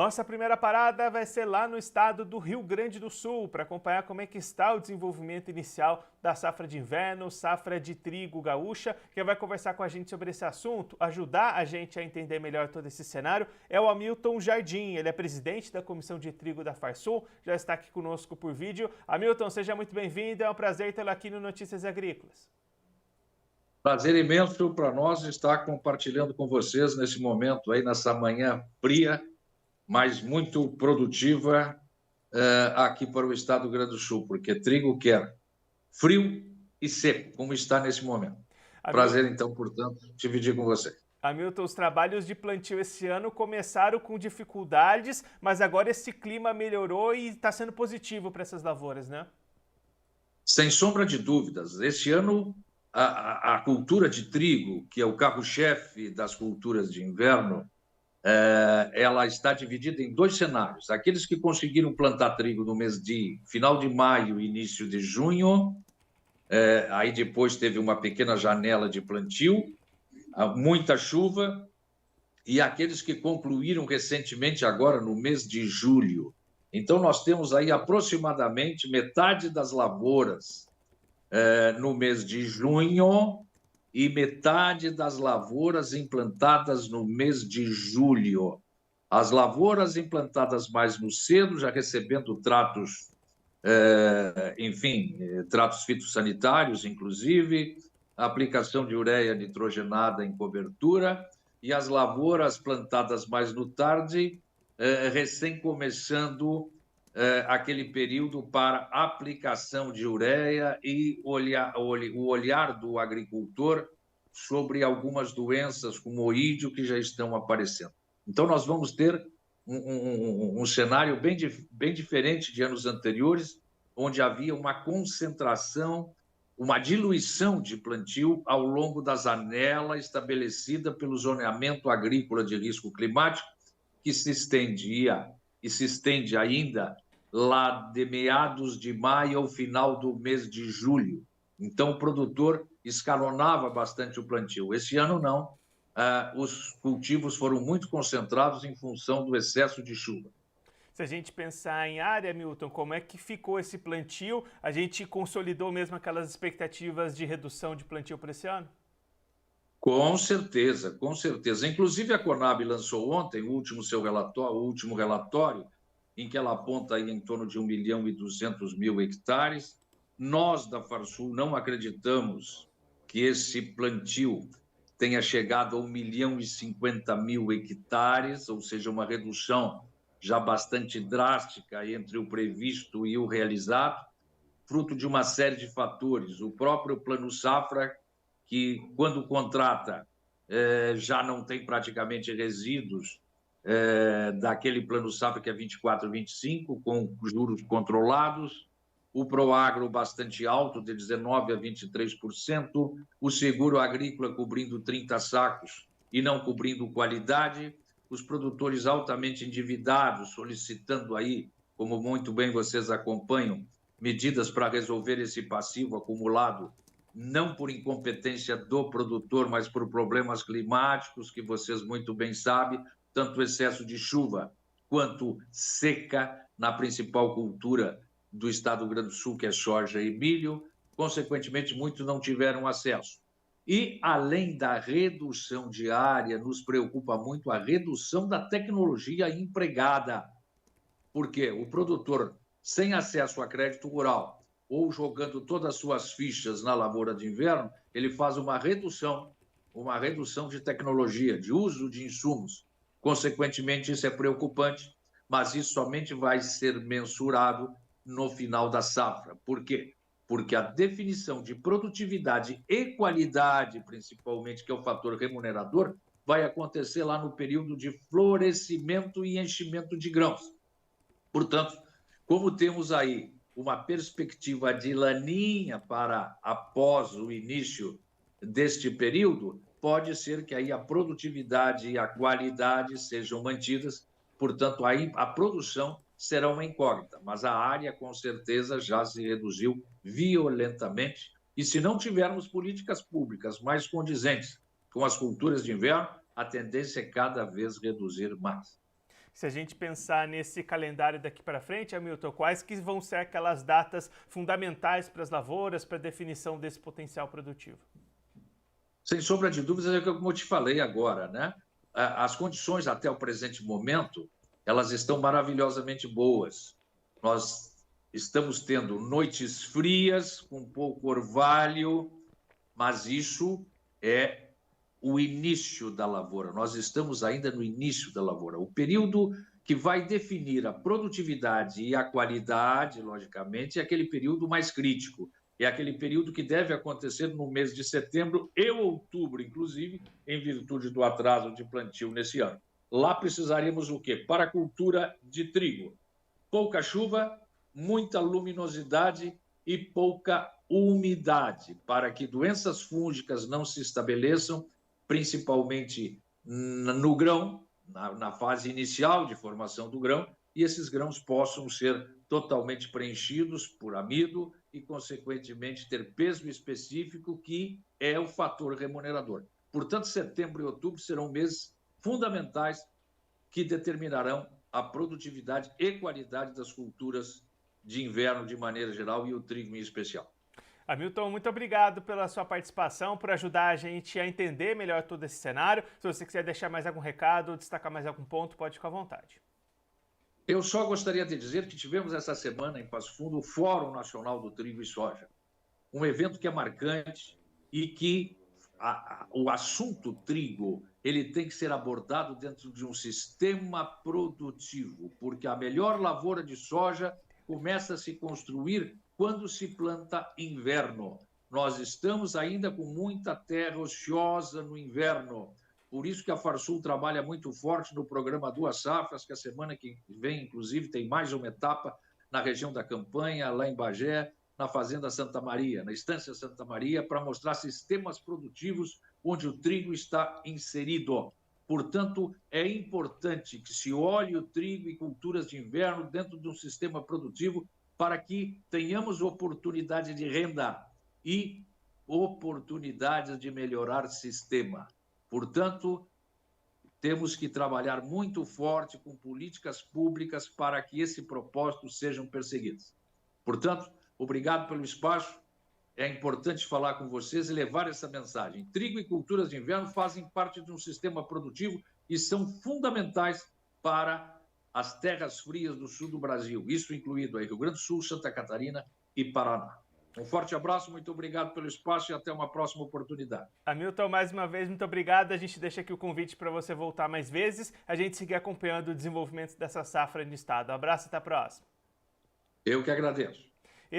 Nossa primeira parada vai ser lá no estado do Rio Grande do Sul, para acompanhar como é que está o desenvolvimento inicial da safra de inverno, safra de trigo gaúcha. Quem vai conversar com a gente sobre esse assunto, ajudar a gente a entender melhor todo esse cenário, é o Hamilton Jardim. Ele é presidente da Comissão de Trigo da Farsul, já está aqui conosco por vídeo. Hamilton, seja muito bem-vindo, é um prazer tê-lo aqui no Notícias Agrícolas. Prazer imenso para nós estar compartilhando com vocês nesse momento aí, nessa manhã fria, mas muito produtiva aqui para o estado do Rio Grande do Sul, porque trigo quer frio e seco, como está nesse momento. Prazer, então, portanto, dividir com você. Hamilton, os trabalhos de plantio esse ano começaram com dificuldades, mas agora esse clima melhorou e está sendo positivo para essas lavouras, né? Sem sombra de dúvidas. Este ano, a cultura de trigo, que é o carro-chefe das culturas de inverno, ela está dividida em dois cenários. Aqueles que conseguiram plantar trigo no mês de final de maio, início de junho, aí depois teve uma pequena janela de plantio, muita chuva, e aqueles que concluíram recentemente agora no mês de julho. Então, nós temos aí aproximadamente metade das lavouras no mês de junho e metade das lavouras implantadas no mês de julho. As lavouras implantadas mais no cedo, já recebendo tratos, tratos fitossanitários, inclusive, a aplicação de ureia nitrogenada em cobertura, e as lavouras plantadas mais no tarde, recém começando aquele período para aplicação de ureia e o olhar do agricultor sobre algumas doenças como oídio que já estão aparecendo. Então, nós vamos ter um cenário bem diferente de anos anteriores, onde havia uma concentração, uma diluição de plantio ao longo da janela estabelecida pelo zoneamento agrícola de risco climático, que se estendia e se estende ainda lá de meados de maio ao final do mês de julho. Então, o produtor escalonava bastante o plantio. Esse ano, não. Os cultivos foram muito concentrados em função do excesso de chuva. Se a gente pensar em área, Milton, como é que ficou esse plantio? A gente consolidou mesmo aquelas expectativas de redução de plantio para esse ano? Com certeza, com certeza. Inclusive, a Conab lançou ontem o último relatório, em que ela aponta aí em torno de 1.200.000 hectares. Nós, da Farsul, não acreditamos que esse plantio tenha chegado a 1.050.000 hectares, ou seja, uma redução já bastante drástica entre o previsto e o realizado, fruto de uma série de fatores. O próprio Plano Safra, que quando contrata já não tem praticamente resíduos daquele Plano Safra que é 24, 25, com juros controlados, o Proagro bastante alto, de 19% a 23%, o seguro agrícola cobrindo 30 sacos e não cobrindo qualidade, os produtores altamente endividados solicitando aí, como muito bem vocês acompanham, medidas para resolver esse passivo acumulado, não por incompetência do produtor, mas por problemas climáticos, que vocês muito bem sabem, tanto excesso de chuva quanto seca na principal cultura do estado do Rio Grande do Sul, que é soja e milho. Consequentemente, muitos não tiveram acesso. E, além da redução de área, nos preocupa muito a redução da tecnologia empregada. Porque o produtor, sem acesso a crédito rural, ou jogando todas as suas fichas na lavoura de inverno, ele faz uma redução de tecnologia, de uso de insumos. Consequentemente, isso é preocupante, mas isso somente vai ser mensurado no final da safra. Por quê? Porque a definição de produtividade e qualidade, principalmente, que é o fator remunerador, vai acontecer lá no período de florescimento e enchimento de grãos. Portanto, como temos aí uma perspectiva de laninha para após o início deste período, pode ser que aí a produtividade e a qualidade sejam mantidas, portanto, aí a produção será uma incógnita, mas a área com certeza já se reduziu violentamente, e se não tivermos políticas públicas mais condizentes com as culturas de inverno, a tendência é cada vez reduzir mais. Se a gente pensar nesse calendário daqui para frente, Hamilton, quais que vão ser aquelas datas fundamentais para as lavouras, para a definição desse potencial produtivo? Sem sombra de dúvidas, é como eu te falei agora, né? As condições até o presente momento, elas estão maravilhosamente boas. Nós estamos tendo noites frias, com pouco orvalho, mas isso é o início da lavoura. Nós estamos ainda no início da lavoura. O período que vai definir a produtividade e a qualidade, logicamente, é aquele período mais crítico. É aquele período que deve acontecer no mês de setembro e outubro, inclusive, em virtude do atraso de plantio nesse ano. Lá precisaríamos o quê? Para a cultura de trigo. Pouca chuva, muita luminosidade e pouca umidade, para que doenças fúngicas não se estabeleçam, principalmente no grão, na fase inicial de formação do grão, e esses grãos possam ser totalmente preenchidos por amido e, consequentemente, ter peso específico, que é o fator remunerador. Portanto, setembro e outubro serão meses fundamentais que determinarão a produtividade e qualidade das culturas de inverno de maneira geral e o trigo em especial. Hamilton, muito obrigado pela sua participação, por ajudar a gente a entender melhor todo esse cenário. Se você quiser deixar mais algum recado, destacar mais algum ponto, pode ficar à vontade. Eu só gostaria de dizer que tivemos essa semana em Passo Fundo o Fórum Nacional do Trigo e Soja, um evento que é marcante e que o assunto trigo ele tem que ser abordado dentro de um sistema produtivo, porque a melhor lavoura de soja começa a se construir quando se planta inverno. Nós estamos ainda com muita terra ociosa no inverno. Por isso que a Farsul trabalha muito forte no programa Duas Safras, que a semana que vem, inclusive, tem mais uma etapa na região da Campanha, lá em Bagé, na Fazenda Santa Maria, na Estância Santa Maria, para mostrar sistemas produtivos onde o trigo está inserido. Portanto, é importante que se olhe o trigo e culturas de inverno dentro de um sistema produtivo para que tenhamos oportunidade de renda e oportunidades de melhorar o sistema. Portanto, temos que trabalhar muito forte com políticas públicas para que esse propósito sejam perseguidos. Portanto, obrigado pelo espaço. É importante falar com vocês e levar essa mensagem. Trigo e culturas de inverno fazem parte de um sistema produtivo e são fundamentais para as terras frias do sul do Brasil, isso incluído aí Rio Grande do Sul, Santa Catarina e Paraná. Um forte abraço, muito obrigado pelo espaço e até uma próxima oportunidade. Hamilton, mais uma vez, muito obrigado. A gente deixa aqui o convite para você voltar mais vezes, a gente seguir acompanhando o desenvolvimento dessa safra no estado. Um abraço e até a próxima. Eu que agradeço.